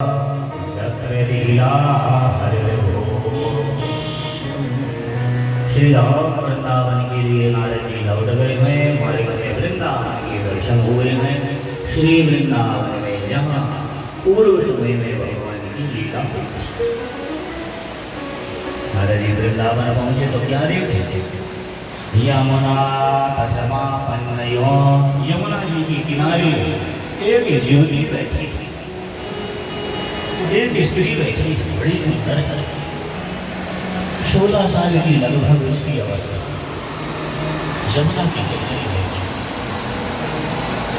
श्री राम वृंदावन के लिए नारद जी लौट गए हैं। मार्ग में वृंदावन के दर्शन हुए हैं। श्री वृंदावन में जहाँ पूर्व समय में भगवान की लीला हुई। नारद जी वृंदावन पहुंचे तो क्या देखे? यमुना तटमा पन्नयो, यमुना जी के किनारे एक ज्योति बैठी, एक स्त्री बैठी, बड़ी सुंदर है। 16 साल की लगभग उसकी अवस्था, यमुना की किनारे बैठी,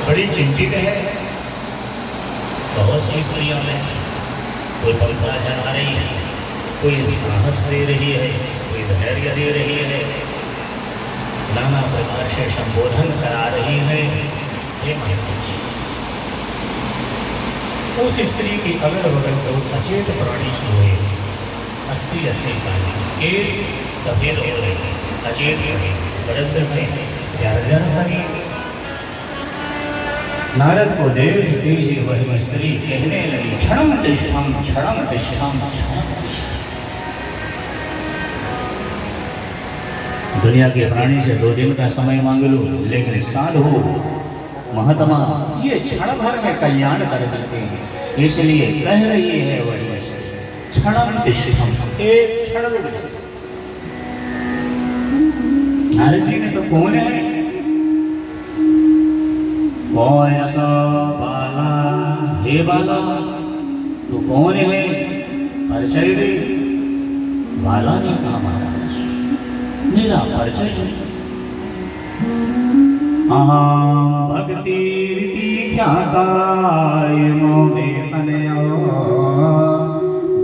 बड़ी चिंतित है। बहुत सी स्त्रियां बैठी, कोई पंखा चला रही है, कोई साहस दे रही है, कोई धैर्य दे रही है, नाना प्रकार से संबोधन करा रही है। उस स्त्री की अगल बगल को अचेत प्राणी सोए, 80 साल केस सफेद हो रहे, अचेत रहे, वृद्ध में जर्जर सही। नारद को देखते ही वह स्त्री कहने लगी, क्षणम तिष्ठम क्षणम तिष्ठम क्षणम तिष्ठम। दुनिया के प्राणी से 2 दिन का समय मांग लो, लेकिन साधु महात्मा ये क्षण भर में कल्याण कर देते हैं। इसलिए कह रही है वही क्षणम तिष्ठम, एक क्षण रुक जाओ। नारद जी ने तो कौन है? कौन ऐसा बाला, हे बाला तो कौन है? परिचय दे। बाला ने कहा, महाराज मेरा परिचय अहम भक्ति ख्याताय मोमे तनयो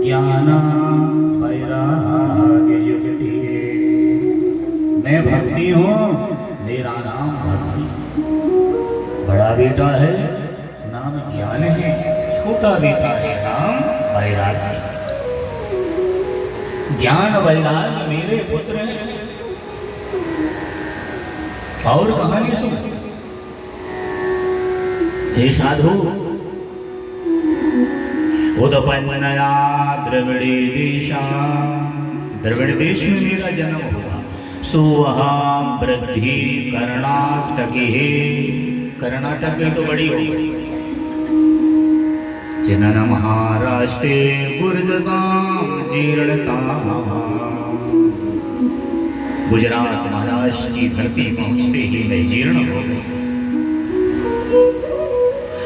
ज्ञान वैराग्य युक्ति। मैं भक्ति हूँ, मेरा नाम भक्ति। बड़ा बेटा है, नाम ज्ञान है। छोटा बेटा है, नाम वैराग्य। ज्ञान वैराग्य मेरे पुत्र हैं। और कहानी सुन। हे साधु, उदपन्नया द्रविड़ी देशा, द्रविड़ देश में मेरा जन्म हुआ। सोहम वृद्धि कर्णाटक है, कर्नाटक में तो बड़ी हो गई। जनन महाराष्ट्रे गुर्जताम जीर्णता, गुजरात महाराष्ट्र की धरती पहुंचते ही मैं जीर्ण हो गई।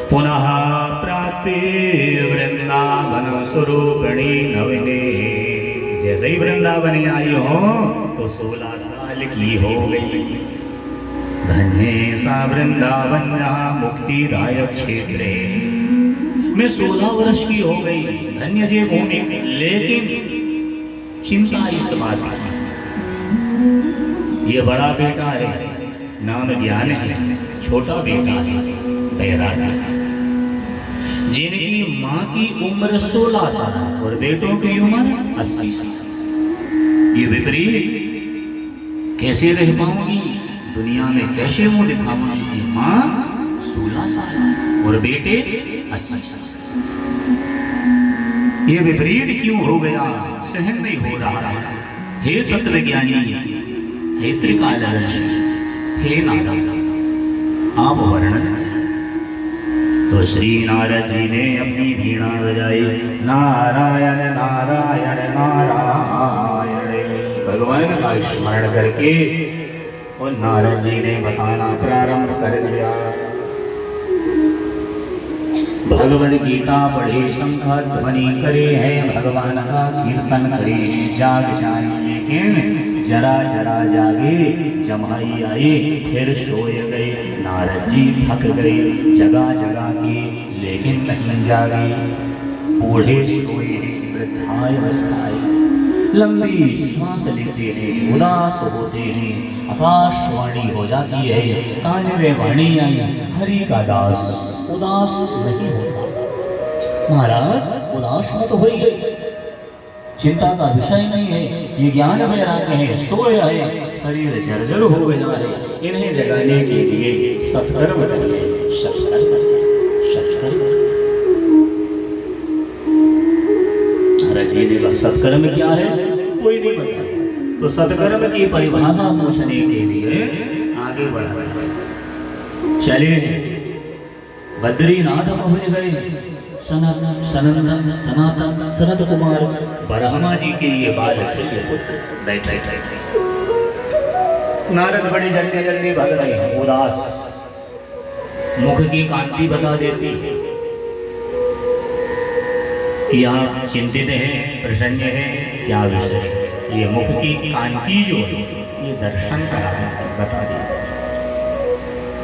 पुनः प्राप्ते वृंदावन स्वरूपिणी नवने, जैसे ही वृंदावन आई हो तो 16 साल की हो गई। धन्य सा वृंदावन मुक्तिदायक क्षेत्र, मैं 16 वर्ष की हो गई। धन्य जी भूमि, लेकिन चिंता इस बात की, ये बड़ा बेटा है, नाम ज्ञान है, छोटा बेटा है वैराग्य। जिनकी माँ की उम्र 16 साल और बेटों की उम्र 80 साल, ये विपरीत कैसे रह पाऊंगी? दुनिया में कैसे मुंह दिखाऊंगी? माँ 16 साल और बेटे 80 साल, ये विपरीत क्यों हो गया? सहन नहीं हो रहा। हे तत्वज्ञानी, हे त्रिकालदर्शी, हे नारद, आप वर्णन करें। तो श्री नारद जी ने अपनी वीणा बजाई, नारायण नारायण नारायण, भगवान का स्मरण करके और नारद जी ने बताना प्रारंभ कर दिया। भगवद गीता पढ़े, शंख ध्वनि करे हैं, भगवान का कीर्तन करे हैं, जाग जाए। लेकिन जरा जरा जागे, जमाई आई फिर सोए गए। नारद जी थक गए, जगा जगा के, लेकिन नहीं जागे। बूढ़े सोए, वृद्धावस्थाएं लंबी श्वास लेते हैं, उदास होते हैं। आकाशवाणी हो जाती है, कान में वाणी आई, हरि का दास उदास नहीं होता। महाराज उदास मत होइए, चिंता का विषय नहीं है, ये ज्ञान वैराग्य है। सोया है, शरीर जर्जर हो गया है, इन्हें जगाने के लिए सत्कर्म करिए, सत्कर्म, सत्कर्म। महाराज जी ने कहा सत्कर्म क्या है, कोई नहीं बताता। तो सत्कर्म की परिभाषा पूछने के लिए आगे बढ़ा चले, बद्रीनाथ पहुंच गए। सनत कुमार ब्रह्मा जी के ये बालक पुत्र बैठे नारद बड़े जल्दी जल्दी भाग रहे हैं, उदास मुख की कांति बता देती कि आप चिंतित हैं, प्रसन्न हैं, क्या विषय। ये मुख की कांति जो है ये दर्शन बता देती।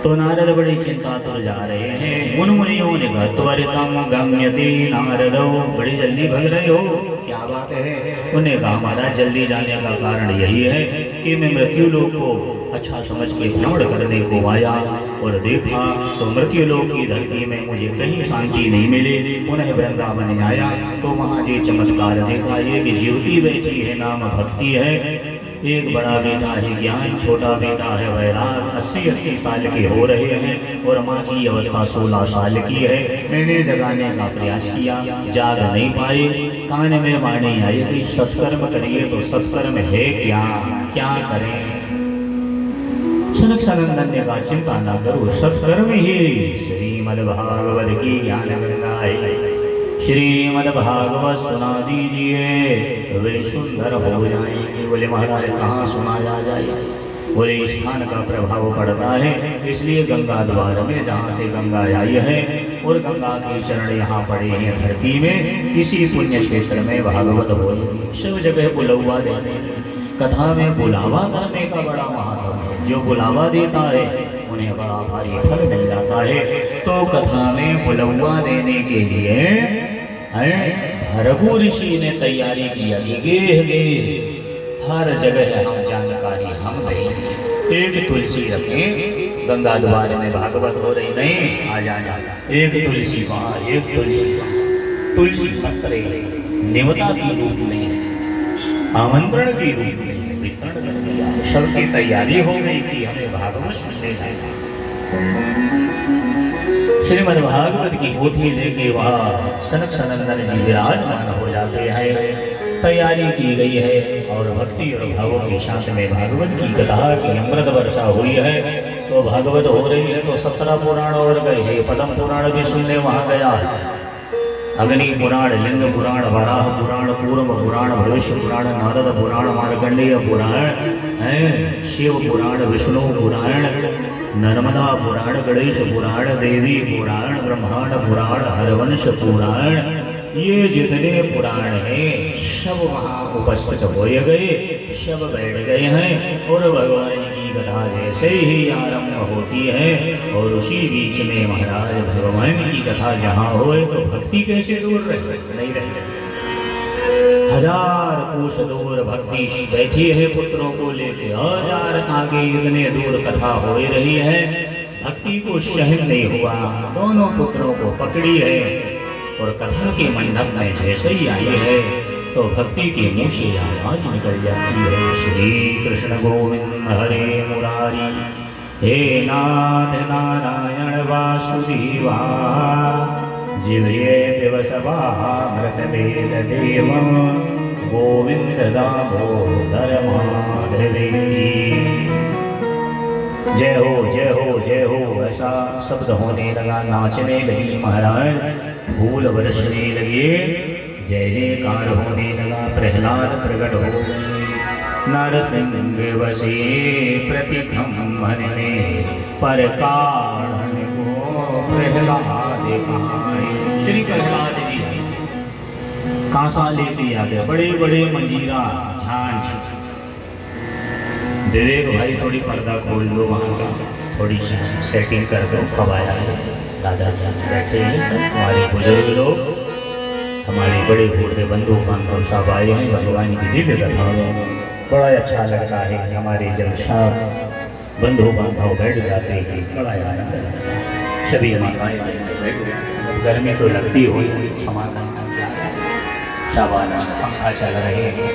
तो नारद बड़ी चिंतातुर जा रहे हैं। मुन मुनियों ने कहा त्वरितम गम्यते नारदो, बड़ी जल्दी भग रहे हो, क्या बात है। उन्हें कहा महाराज जल्दी जाने का कारण यही है कि मैं मृत्यु लोक को अच्छा समझ के भ्रमण करने को आया और देखा तो मृत्यु लोक की धरती में मुझे कहीं शांति नहीं मिली। पुनः वृंदावन आया तो वहाँ जो चमत्कार देखा, ये कि ज्योति बैठी है, नाम भक्ति है। एक बड़ा बेटा है ज्ञान, छोटा बेटा है वैराग। 80-80 साल के हो रहे हैं और माँ की अवस्था 16 साल की है। मैंने जगाने का प्रयास किया, जाग नहीं पाए। कान में वाणी आई कि सत्कर्म करिए, तो सत्कर्म है क्या, क्या करें। सनक सनंदन ने कहा चिंता ना करो, सत्कर्म ही श्रीमद्भागवत की ज्ञान गंगा है। श्रीमद्भागवत सुना दीजिए, वे सुंदर हो जाएंगे। बोले महाराज कहाँ सुनाया जाए, बोले स्थान का प्रभाव पड़ता है, इसलिए गंगा द्वार में जहाँ से गंगा आई है और गंगा के चरण यहाँ पड़े हैं धरती में, इसी पुण्य क्षेत्र में भागवत हो। सब जगह बुलवा देने, कथा में बुलावा करने का बड़ा महत्व है। जो बुलावा देता है उन्हें बड़ा भारी फल मिल जाता है। तो कथा में बुलवा देने के लिए भृगु ऋषि ने तैयारी किया कि गेह हर जगह हम जानकारी हम देंगे। एक तुलसी रखें, गंगा द्वार में भागवत हो रही नहीं, आ जाना एक तुलसी वहाँ, एक तुलसी वहाँ। तुलसी पत्रे नेवता के रूप में, आमंत्रण के रूप में वितरण कर दिया। सबकी तैयारी हो गई कि हमें भागवत सुनने जाएगा। श्रीमद् भागवत की पोथी लेके वहाँ सनक सनंदन जी विराजमान हो जाते हैं। तैयारी की गई है और भक्ति और भावों के साथ में भागवत की कथा की अमृत वर्षा हुई है। तो भागवत हो रही है तो 17 पुराण और गए हैं। पद्म पुराण भी सुनने वहाँ गया है, अग्नि पुराण, लिंग पुराण, वराह पुराण, कूर्म पुराण, भविष्य पुराण, नारद पुराण, मार्कंडेय पुराण है, शिव पुराण, विष्णु पुराण, नर्मदा पुराण, गणेश पुराण, देवी पुराण, ब्रह्मांड पुराण, हरवंश पुराण, ये जितने पुराण हैं सब वहाँ उपस्थित हो गए, सब बैठ गए हैं और भगवान की कथा जैसे ही आरंभ होती है और उसी बीच में महाराज भगवान की कथा जहाँ होए तो भक्ति कैसे दूर रहे, नहीं रहे। 1000 कोस दूर भक्ति बैठी है पुत्रों को लेके, 1000 आगे इतने दूर कथा हो रही है, भक्ति को सहन नहीं हुआ। दोनों पुत्रों को पकड़ी है और कथा के मंडप में जैसे ही आई है तो भक्ति के मुंह से आवाज निकल जाती है, श्री कृष्ण गोविंद हरे मुरारी, हे नाथ नारायण वासुदेवा, जिह्वे दिवसवामृत वेद देव, गोविंद दामोदर माधवी। जय हो जय हो जय हो ऐसा शब्द होने लगा, नाचने लगी महाराज, फूल बरसने लगे, जय जयकार होने लगा। प्रहलाद प्रकट हो गए, नरसिंह वसे प्रतिखंभन में पर कारण को प्रहलाद कहाए। श्री प्रहलाद जी कांसा लेते आते, बड़े बड़े मंजीरा झांझ, विवेक भाई थोड़ी पर्दा खोल दो, वहाँ का थोड़ी सेटिंग कर दो, खवाया दादाजी बैठे हैं सब, हमारे बुजुर्ग लोग, हमारे बड़े बूढ़े बंधु बांधव सब आए हैं भगवान की दिव्य कथा में। बड़ा अच्छा लगता है हमारे जब सब बंधु बांधव बैठ जाते हैं, बड़ा आनंद लगता है। सभी माताएं बैठ जाती, गर्मी तो लगती हो, क्षमा करना क्या है, शाबाना पंखा चल रहे हैं,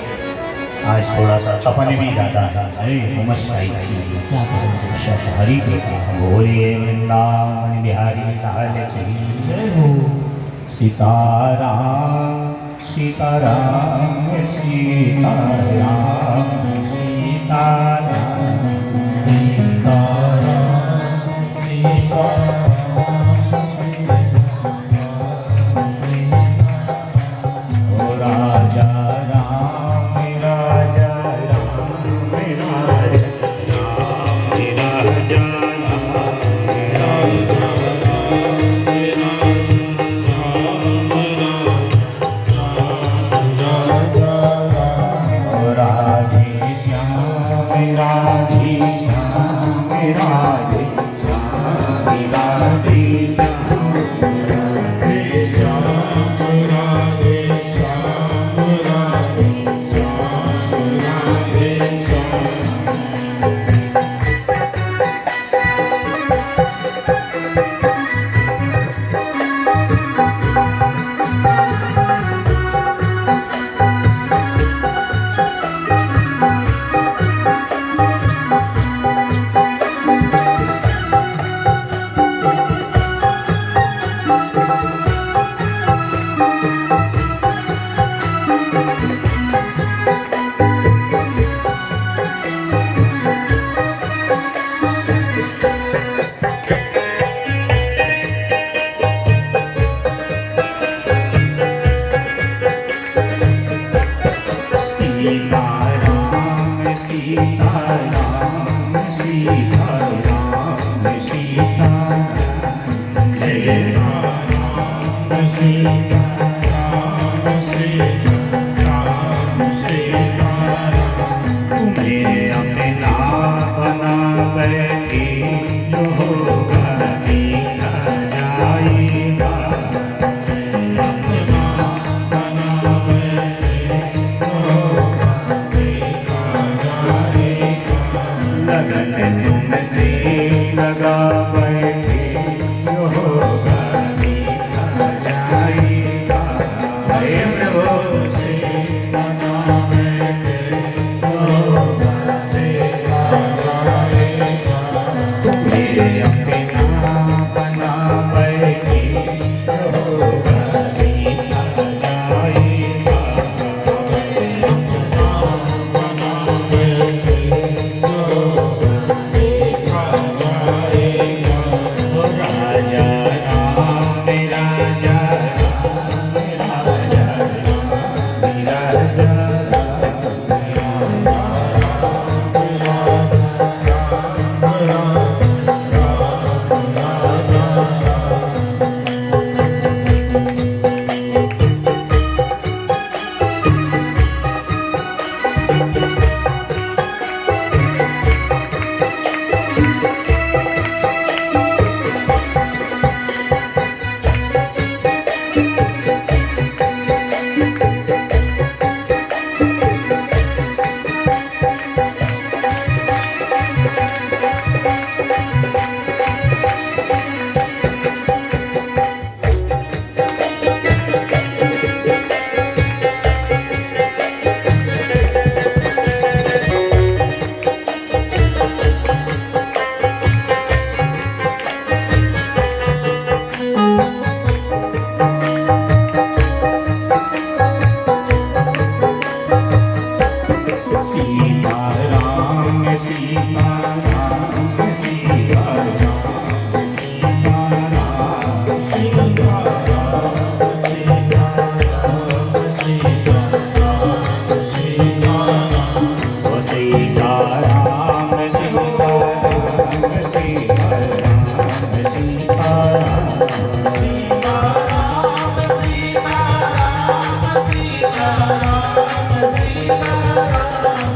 आज थोड़ा सा तपन भी ज़्यादा है, अरे उमस आई क्या करें। हरि के बोलिए वृंदावन बिहारी लाल की जय हो, सीताराम सीताराम सीताराम सीताराम सीताराम सीताराम ओ राजा राम राजा राम राजा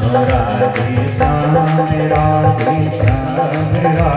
राधे श्याम राधे श्याम राधे